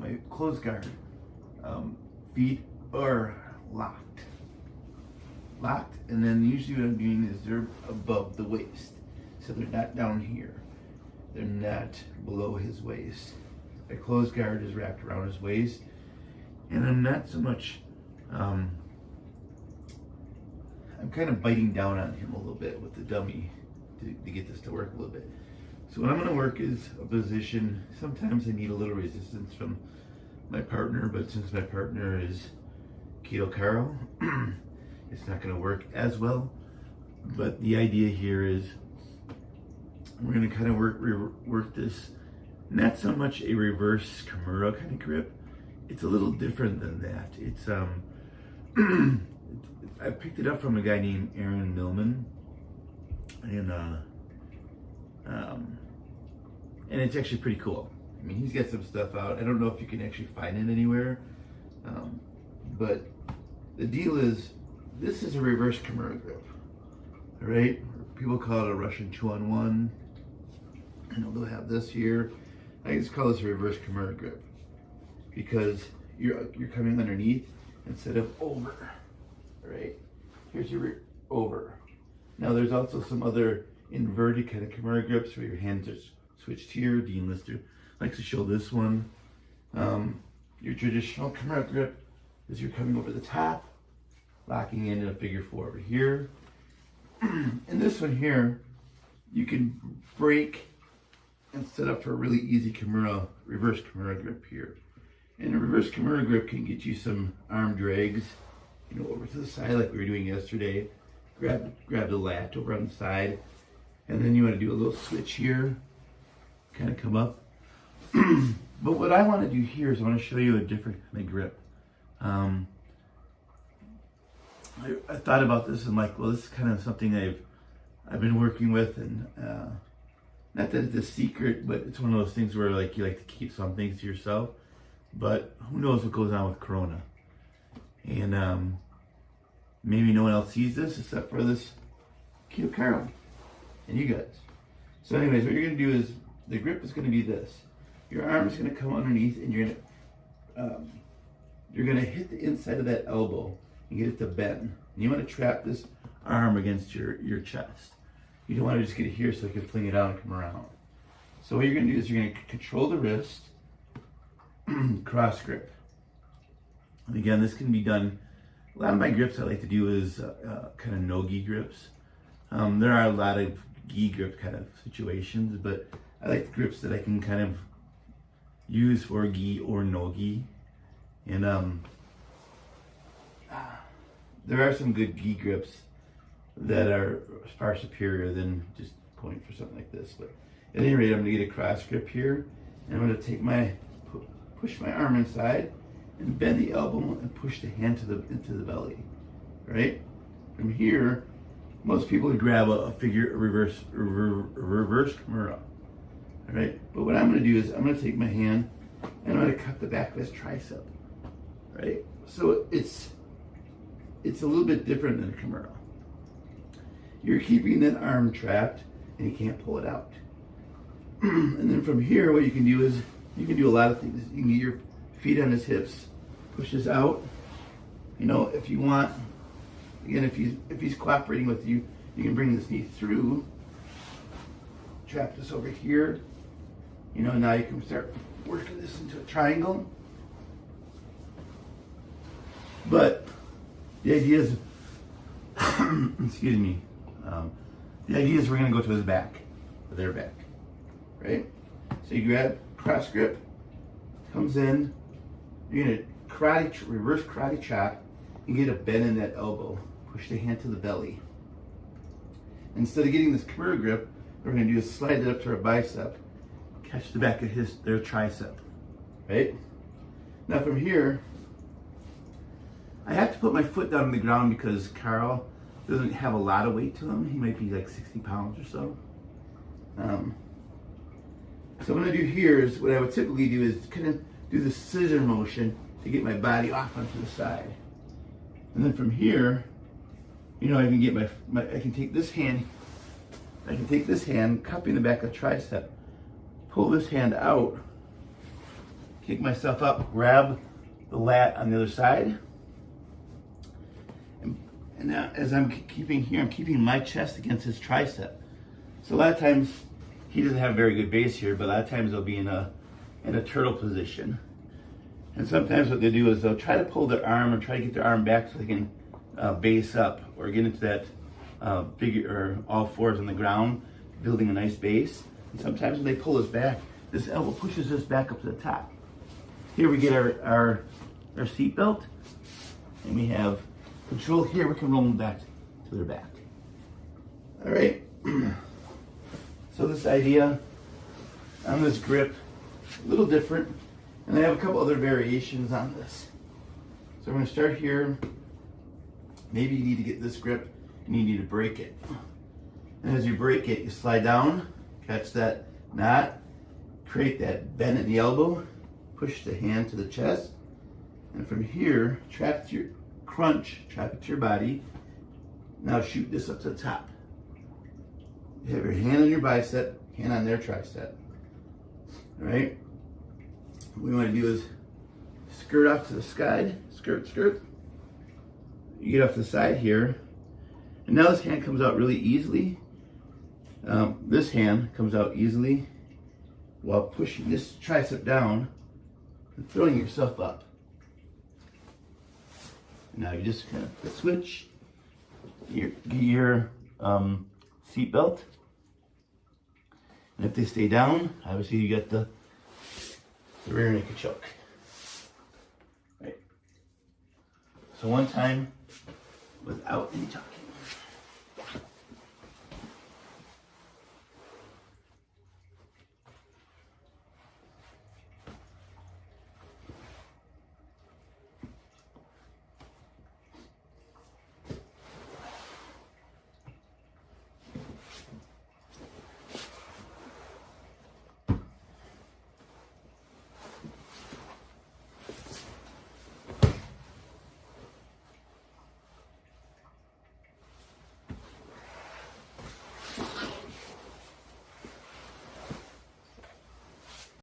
my closed guard feet are locked. And then usually what I'm doing is they're above the waist. So they're not down here. They're not below his waist. My closed guard is wrapped around his waist. And I'm not so much, I'm kind of biting down on him a little bit with the dummy to get this to work a little bit. So what I'm gonna work is a position. Sometimes I need a little resistance from my partner, but since my partner is Keto Carl, it's not gonna work as well. But the idea here is we're gonna kind of work this, not so much a reverse Kimura kind of grip. It's a little different than that. It's I picked it up from a guy named Aaron Millman, and it's actually pretty cool. I mean, he's got some stuff out. I don't know if you can actually find it anywhere, but the deal is, this is a reverse Kimura grip, all right? People call it a Russian 2-on-1. I know they'll have this here. I just call this a reverse Kimura grip because you're coming underneath instead of over, all right? Here's your over. Now there's also some other inverted kind of Kimura grips where your hands are switched here. Dean Lister likes to show this one. Your traditional Kimura grip is you're coming over the top, locking in a figure 4 over here. And this one here, you can break and set up for a really easy reverse Kimura grip here. And a reverse Kimura grip can get you some arm drags, over to the side like we were doing yesterday. Grab the lat over on the side, and then you want to do a little switch here, kind of come up. But what I want to do here is I want to show you a different kind of grip. I thought about this and like, well, this is kind of something I've been working with, and not that it's a secret, but it's one of those things where like you like to keep some things to yourself. But who knows what goes on with Corona? And maybe no one else sees this except for this Keto Carl and you guys. So anyways, what you're gonna do is, the grip is gonna be this. Your arm is gonna come underneath, and you're gonna hit the inside of that elbow and get it to bend. And you wanna trap this arm against your chest. You don't wanna just get it here so you can fling it out and come around. So what you're gonna do is you're gonna control the wrist, cross grip. And again, this can be done, a lot of my grips I like to do is kind of no-gi grips. There are a lot of gi grip kind of situations, but I like the grips that I can kind of use for gi or no-gi. And there are some good gi grips that are far superior than just going for something like this. But at any rate, I'm gonna get a cross grip here, and I'm gonna push my arm inside and bend the elbow and push the hand into the belly, right? From here, most people would grab a reverse Kimura, all right? But what I'm gonna do is I'm gonna take my hand and I'm gonna cut the back of his tricep, right? So it's a little bit different than a Kimura. You're keeping that arm trapped and you can't pull it out. And then from here, what you can do is, you can do a lot of things. You can get your feet on his hips, push this out. If you want, again, if he's cooperating with you, you can bring this knee through, trap this over here. Now you can start working this into a triangle. But the idea is, excuse me, the idea is we're gonna go to his back, or their back, right? So you grab, cross grip, comes in, you're gonna reverse karate chop, and get a bend in that elbow. Push the hand to the belly. Instead of getting this Kimura grip, what we're gonna do is slide it up to our bicep, catch the back of their tricep, right? Now from here, I have to put my foot down on the ground because Carl doesn't have a lot of weight to him. He might be like 60 pounds or so. So what I'm gonna do here is, what I would typically do is kind of do the scissor motion to get my body off onto the side. And then from here, I can get I can take this hand, cupping the back of the tricep, pull this hand out, Kick myself up, grab the lat on the other side. And now as I'm keeping here, I'm keeping my chest against his tricep. So a lot of times, he doesn't have a very good base here, but a lot of times they'll be in a turtle position. And sometimes what they do is they'll try to pull their arm or try to get their arm back so they can base up or get into that figure or all fours on the ground, building a nice base. And sometimes when they pull us back, this elbow pushes us back up to the top. Here we get our seat belt, and we have control here. We can roll them back to their back. All right. So this idea on this grip, a little different, and I have a couple other variations on this. So we're going to start here. Maybe you need to get this grip and you need to break it. And as you break it, you slide down, catch that knot, create that bend in the elbow, push the hand to the chest, and from here, trap it to your crunch, trap it to your body. Now shoot this up to the top. You have your hand on your bicep, hand on their tricep. All right? What we want to do is skirt off to the side, skirt. You get off the side here, and now this hand comes out really easily. This hand comes out easily while pushing this tricep down and throwing yourself up. Now you just kind of switch your seat belt, and if they stay down, obviously you get the rear naked choke. Right. So one time without any talking.